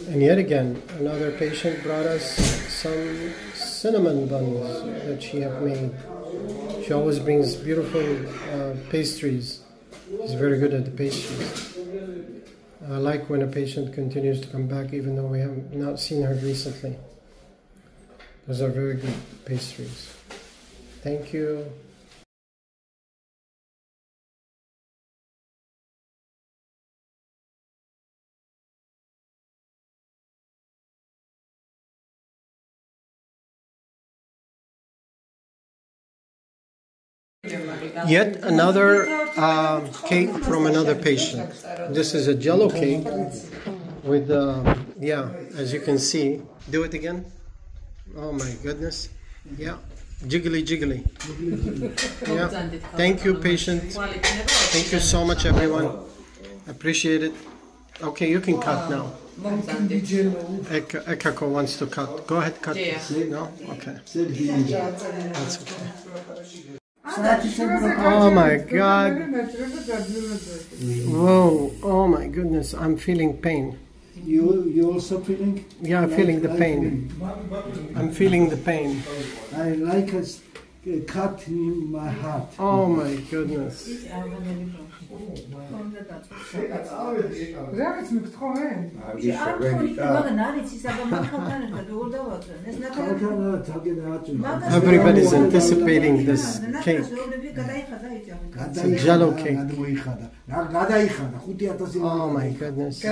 And yet again, another patient brought us some cinnamon buns that she had made. She always brings beautiful pastries. She's very good at the pastries. I like when a patient continues to come back even though we have not seen her recently. Those are very good pastries. Thank you. Yet another cake from another patient. This is a jello cake with, yeah, as you can see. Do it again. Oh my goodness. Yeah, jiggly jiggly. Yeah. Thank you, patient. Thank you so much, everyone. Appreciate it. Okay, you can cut now. Ekako wants to cut. Go ahead, cut. No? Okay. That's okay. Oh my God. Whoa. Oh my goodness. I'm feeling pain. You also feeling? Yeah, I'm feeling the pain. I'm feeling the pain. I like a cut in my heart. Oh my goodness. Everybody's anticipating this cake. It's a jello cake. Oh my goodness.